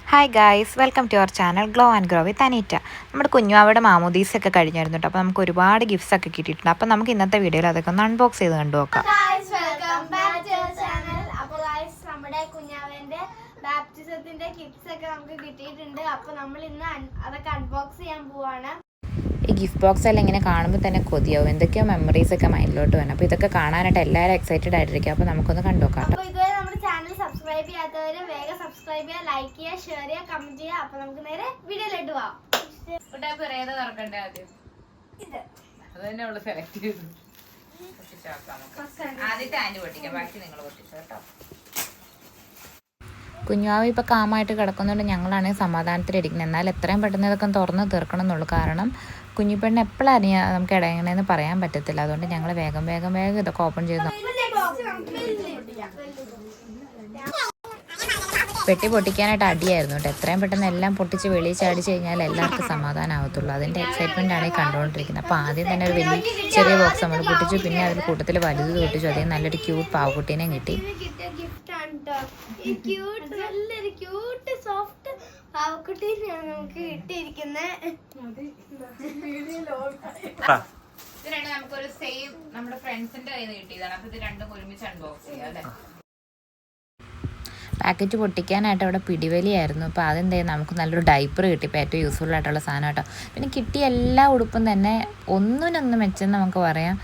Hi guys, welcome to our channel glow and grow with Aneeta. നമ്മുടെ കുഞ്ഞുവാവയുടെ മാമോദീസൊക്കെ കഴിഞ്ഞായിരുന്നു കേട്ടോ. അപ്പോൾ നമുക്ക് ഒരുപാട് ഗിഫ്റ്റ്സ് ഒക്കെ കിട്ടിയിട്ടുണ്ട്. അപ്പോൾ നമുക്ക് ഇന്നത്തെ വീഡിയോയിൽ അതൊക്കെ ഒന്ന് അൺബോക്സ് ചെയ്ത് കണ്ടു നോക്കാം. നമ്മുടെ കുഞ്ഞാവന്റെ ബാപ്റ്റിസത്തിന്റെ കിറ്റ്സ് ഒക്കെ നമുക്ക് കിട്ടിയിട്ടുണ്ട്. അപ്പോൾ നമ്മൾ ഇന്ന് അതൊക്കെ അൺബോക്സ് ചെയ്യാൻ പോവാണ്. ഈ ഗിഫ്റ്റ് ബോക്സ് എല്ലാം ഇങ്ങനെ കാണുമ്പോൾ തന്നെ കൊതിയാവും. എന്തൊക്കെയോ മെമ്മറീസ് ഒക്കെ മൈൻഡിലോട്ട് വരണം. അപ്പോൾ ഇതൊക്കെ കാണാനായിട്ട് എല്ലാവരും എക്സൈറ്റഡ് ആയിട്ടിരിക്കും. അപ്പോൾ നമുക്കൊന്ന് കണ്ടുനോക്കാം. അപ്പോൾ ഇതുവരെ നമ്മുടെ ചാനൽ സബ്സ്ക്രൈബ് ചെയ്യാത്തവർ വേഗം സബ്സ്ക്രൈബ് ചെയ്യുക, ലൈക്ക് ചെയ്യുക, ഷെയർ ചെയ്യുക, കമന്റ് ചെയ്യുക. അപ്പോൾ നമുക്ക് നേരെ വീഡിയോയിലോട്ട് പോവാം. കുഞ്ഞുവാവ ഇപ്പോൾ കാമായിട്ട് കിടക്കുന്നതുകൊണ്ട് ഞങ്ങളാണെങ്കിൽ സമാധാനത്തിലിരിക്കുന്നത്. എന്നാൽ എത്രയും പെട്ടെന്ന് ഇതൊക്കെ തുറന്ന് തീർക്കണം എന്നുള്ളൂ. കാരണം കുഞ്ഞിപ്പെണ്ണ് എപ്പോഴാണ് നമുക്ക് ഇടയങ്ങണമെന്ന് പറയാൻ പറ്റത്തില്ല. അതുകൊണ്ട് ഞങ്ങൾ വേഗം ഇതൊക്കെ ഓപ്പൺ ചെയ്തു. പെട്ടി പൊട്ടിക്കാനായിട്ട് അടിയായിരുന്നു കേട്ടോ. എത്രയും പെട്ടെന്ന് എല്ലാം പൊട്ടിച്ച് വെളിയിൽ ചാടിച്ച് കഴിഞ്ഞാൽ എല്ലാവർക്കും സമാധാനമാവത്തുള്ളൂ. അതിൻ്റെ എക്സൈറ്റ്മെൻ്റ് ആണ് ഈ കണ്ടുകൊണ്ടിരിക്കുന്നത്. അപ്പോൾ ആദ്യം തന്നെ ഒരു വലിയ ചെറിയ ബോക്സ് നമ്മൾ പൊട്ടിച്ചു. പിന്നെ അതിൽ കൂട്ടത്തിൽ വലുത് പൊട്ടിച്ചു. അതേ നല്ലൊരു ക്യൂട്ട് പാവക്കുട്ടീനെയും കിട്ടി. നമുക്കൊരു സെയിം നമ്മുടെ ഫ്രണ്ട്സിന്റെ കയ്യിൽ നിന്ന് കിട്ടിയതാണ്. അപ്പൊ ഇത് രണ്ടും ഒരുമിച്ച് അൺബോക്സ് ചെയ്യാം അല്ലേ. പാക്കറ്റ് പൊട്ടിക്കാനായിട്ട് അവിടെ പിടിവലിയായിരുന്നു. അപ്പോൾ അതെന്തായാലും നമുക്ക് നല്ലൊരു ഡൈപ്പർ കിട്ടി. ഇപ്പോൾ ഏറ്റവും യൂസ്ഫുൾ ആയിട്ടുള്ള സാധനം കേട്ടോ. പിന്നെ കിട്ടിയ എല്ലാ ഉടുപ്പും തന്നെ ഒന്നിനൊന്ന് മെച്ചെന്ന് നമുക്ക് പറയാം.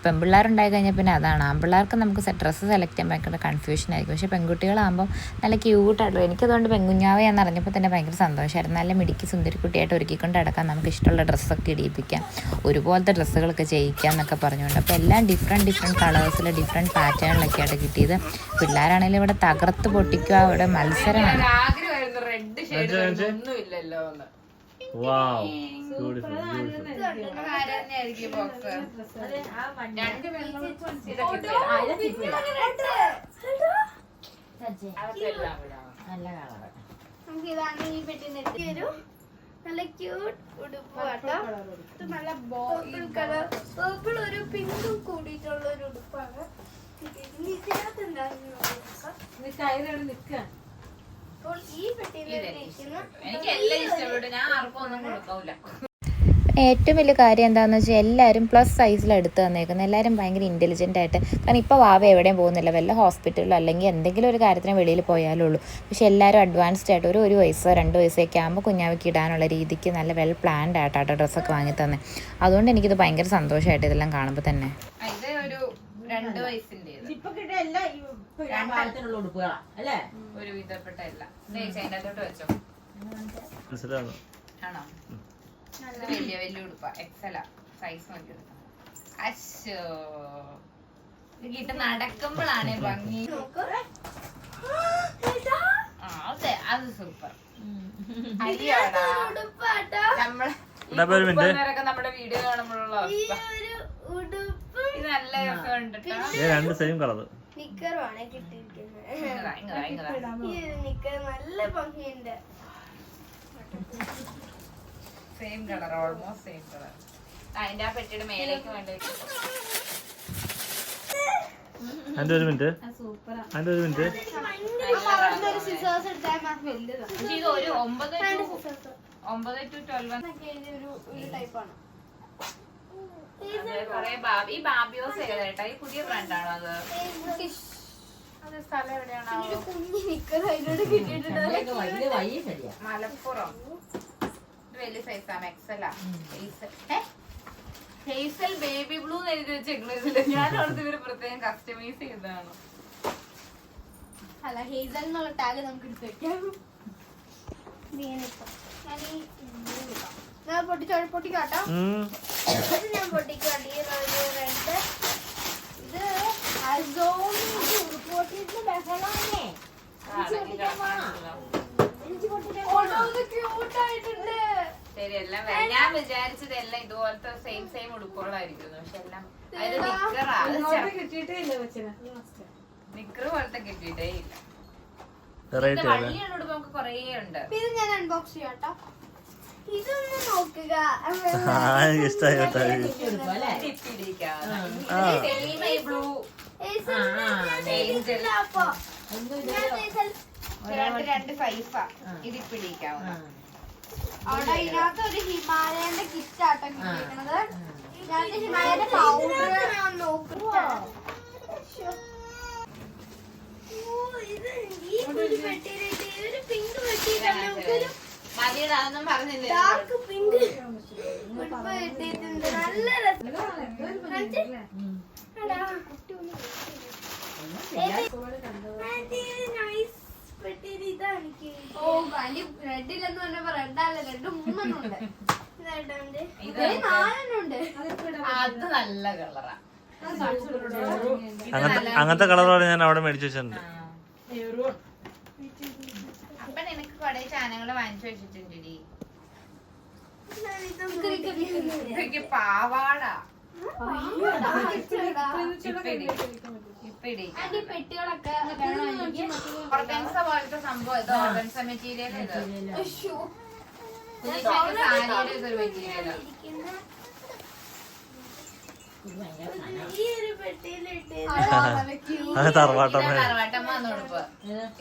പെൺപിള്ളേരുണ്ടായി കഴിഞ്ഞാൽ പിന്നെ അതാണ്. ആൺപിള്ളേർക്ക് നമുക്ക് ഡ്രസ്സ് സെലക്ട് ചെയ്യാൻ ഭയങ്കര കൺഫ്യൂഷൻ ആയിരിക്കും. പക്ഷേ പെൺകുട്ടികളാകുമ്പോൾ നല്ല ക്യൂട്ടായിട്ടുള്ളൂ. എനിക്കതുകൊണ്ട് പെൺകുഞ്ഞാവയാന്ന് അറിഞ്ഞപ്പോൾ തന്നെ ഭയങ്കര സന്തോഷമായിരുന്നു. നല്ല മിടുക്കി സുന്ദരിക്കുട്ടിയായിട്ട് ഒരുക്കിക്കൊണ്ട് നടക്കാൻ, നമുക്ക് ഇഷ്ടമുള്ള ഡ്രസ്സൊക്കെ ഇടിയിപ്പിക്കാം, ഒരുപോലത്തെ ഡ്രസ്സുകളൊക്കെ ചെയ്യിക്കാം എന്നൊക്കെ പറഞ്ഞുകൊണ്ട്. അപ്പോൾ എല്ലാം ഡിഫറെൻറ്റ് കളേഴ്സിൽ ഡിഫറെൻറ്റ് പാറ്റേണിലൊക്കെയായിട്ട് കിട്ടിയത്. പിള്ളേരാണെങ്കിലും ഇവിടെ തകർത്ത് പൊട്ടിക്കുക, അവിടെ മത്സരമാണ്. ഇതാണ് ഈ പെട്ടിന് നല്ല ക്യൂട്ട് ഉടുപ്പാട്ടോ. നല്ല പേർപ്പിൾ കളർ, പേർപ്പിൾ ഒരു പിങ്കും കൂടിയിട്ടുള്ള ഒരു ഉടുപ്പാണ്. ഇതിനകത്ത് എന്താണെന്ന് അപ്പോൾ ഈ പെട്ടിയിൽ ഏറ്റവും വലിയ കാര്യം എന്താണെന്ന് വെച്ചാൽ എല്ലാവരും പ്ലസ് സൈസിൽ എടുത്ത് തന്നേക്കുന്നത്. എല്ലാവരും ഭയങ്കര ഇൻ്റലിജൻ്റ് ആയിട്ട്. കാരണം ഇപ്പോൾ വാവ എവിടെയും പോകുന്നില്ല, വല്ല ഹോസ്പിറ്റലിലോ അല്ലെങ്കിൽ എന്തെങ്കിലും ഒരു കാര്യത്തിന് വെളിയിൽ പോയാലേ ഉള്ളൂ. പക്ഷേ എല്ലാവരും അഡ്വാൻസ്ഡ് ആയിട്ട് ഒരു വയസ്സോ 2 വയസ്സൊക്കെ ആകുമ്പോൾ കുഞ്ഞാവയ്ക്ക് ഇടാനുള്ള രീതിക്ക് നല്ല വെൽ പ്ലാൻഡ് ആയിട്ടാട്ടോ ഡ്രസ്സൊക്കെ വാങ്ങി തന്നെ. അതുകൊണ്ട് എനിക്കിത് ഭയങ്കര സന്തോഷമായിട്ട് ഇതെല്ലാം കാണുമ്പോൾ തന്നെ. ഒരു വിധപ്പെട്ട എല്ലാം വെച്ചോ. ആണോ? വലിയ ഉടുപ്പ എക്സലാ സൈസ് നോക്കി എടുക്കാം. അശോ, ഇത് നടക്കുമ്പോഴാണ് ഭംഗി. അതെ, അത് സൂപ്പർ. നമ്മുടെ വീഡിയോ കാണുമ്പോഴുള്ള അവസ്ഥ ഇത് നല്ല രസമുണ്ട്. രണ്ട് സെയിം കളർ നിക്കറുമാണ് കിട്ടിയിരിക്കുന്നത്. നല്ല ഭംഗിയുണ്ട്. Same colour, almost same colour. അതിന്റെ ആ പെട്ടിയുടെ മേലേക്ക് വേണ്ടി ഒരു മിനിറ്റ്. ഇത് ഒരു 9 to 12 ടൈപ്പാണ്. ഈ ബാബിയോസ് ഏതായിട്ടാ? ഈ പുതിയ ബ്രാൻഡാണോ അത്? അത് സ്ഥലം എവിടെയാണോ? കുഞ്ഞി നിക്കർ അതിനോട് കിട്ടിയിട്ടുണ്ട്. മലപ്പുറം. വലിയ സൈസാണ്, എക്സലാ. ഹേസൽ ബേബി ബ്ലൂ എഴുതി വെച്ചേക്കുന്നില്ല. ഞാൻ ഓർത്ത് ഇവര് പ്രത്യേകം കസ്റ്റമൈസ് ചെയ്തതാണ്. അല്ല, ഹേസൽ എന്നുള്ള ടാഗ് നമുക്ക് എടുത്ത് വെക്കാം. ഞാൻ പൊട്ടിക്കാട്ടോ. ഇത് ഞാൻ പൊട്ടിക്കാട്ടി. റെഡ്. ഇത് ബഹളാണേ. ക്യൂട്ടായിട്ടുണ്ട്. ശരി, എല്ലാം ഞാൻ വിചാരിച്ചത് എല്ലാം ഇതുപോലത്തെ സെയിം ഉടുപ്പുകളായിരിക്കുന്നു. പക്ഷെ എല്ലാം നിക്കറ് പോലത്തെ കിട്ടിയിട്ടേ ഇല്ല. വള്ളിയുള്ള ഉടുപ്പ് നമുക്ക് കൊറേ ഉണ്ട്. ഇത് ഞാൻ അൺബോക്സ് ചെയ്യാട്ടോ. ഇതൊന്ന് നോക്കുക. ബ്ലൂ രണ്ട് സൈസാ ഇതിപ്പോ ഇടിക്കാവുന്ന. അവിടെ ഇതിനകത്ത് ഒരു ഹിമാലയന്റെ കിറ്റാട്ടോ കിട്ടിയിരിക്കണത്. ഇതിനകത്ത് ഹിമാലയന്റെ പൗഡർ ഞാൻ നോക്കുമ്പോ പിങ്ക് പെട്ടിയിട്ടുണ്ട്. മതിയുടെ അതൊന്നും പറഞ്ഞില്ലേ? ഡാർക്ക് പിങ്ക് ഉടുപ്പ് കിട്ടിയിട്ടുണ്ട്. നല്ല രസം. ഓ ആന്റി റെഡിലെന്ന് പറഞ്ഞപ്പോ റെഡല്ല, രണ്ട് മൂന്നെണ്ണുണ്ട്. നാലെണ്ണുണ്ട്. അത് നല്ല കളറാ. അങ്ങനത്തെ കളറോടെ ഞാൻ അവിടെ മേടിച്ചു വെച്ചിട്ടുണ്ട്. അപ്പൊ നിനക്ക് കൊറേ സാധനങ്ങള് വാങ്ങിച്ചു വെച്ചിട്ടുണ്ടെടി. ഇതൊക്കെ പാവാട. ആന്റി പെട്ടികളൊക്കെ വേണോ എനിക്ക്? ഓർഗൻസ പോലത്തെ സംഭവം ഇത്. ഓർഗൻസ മെറ്റീരിയൽ ഇത്. അശ്ശോ. സാരിയുടെ ഇതൊരു മെറ്റീരിയലാ. ഈ ഒരു പെട്ടിയിലിട്ട് അത് തറവാട്ടമ്മ. കറവാട്ടമ്മ ഉടുപ്പ്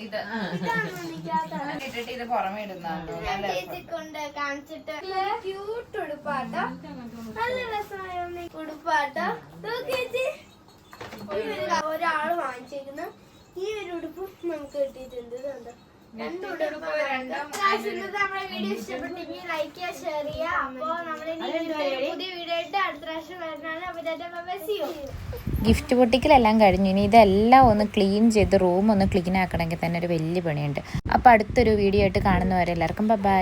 ഇത് ഇട്ടിട്ട് ഇത് പുറമെ ഇടുന്നതാണ്. കൊണ്ട് കാണിച്ചിട്ട് ക്യൂട്ട് ഉടുപ്പാട്ടോ. നല്ല രസമായ ഉടുപ്പാട്ടോ. നോക്കിയേച്ചി, ഒരാള് വാങ്ങിച്ചേക്കുന്ന ഈ ഒരു ഉടുപ്പ് നമുക്ക് കിട്ടിയിട്ടുണ്ട്. ഇതുണ്ടോ? രണ്ട് ഉടുപ്പ്. നമ്മുടെ വീഡിയോ ഇഷ്ടപ്പെട്ടെങ്കിൽ ലൈക്ക് ചെയ്യുക, ഷെയർ ചെയ്യുക. അപ്പൊ നമ്മുടെ പുതിയ വീഡിയോ ആയിട്ട് അടുത്ത പ്രാവശ്യം വരുന്നതാണ്. അപ്പൊ ഗിഫ്റ്റ് പൊട്ടിക്കലെല്ലാം കഴിഞ്ഞു. ഇനി ഇതെല്ലാം ഒന്ന് ക്ലീൻ ചെയ്ത് റൂം ഒന്ന് ക്ലീൻ ആക്കണമെങ്കിൽ തന്നെ ഒരു വലിയ പണിയുണ്ട്. അപ്പോൾ അടുത്തൊരു വീഡിയോ ആയിട്ട് കാണുന്നവരെ എല്ലാവർക്കും ബൈ.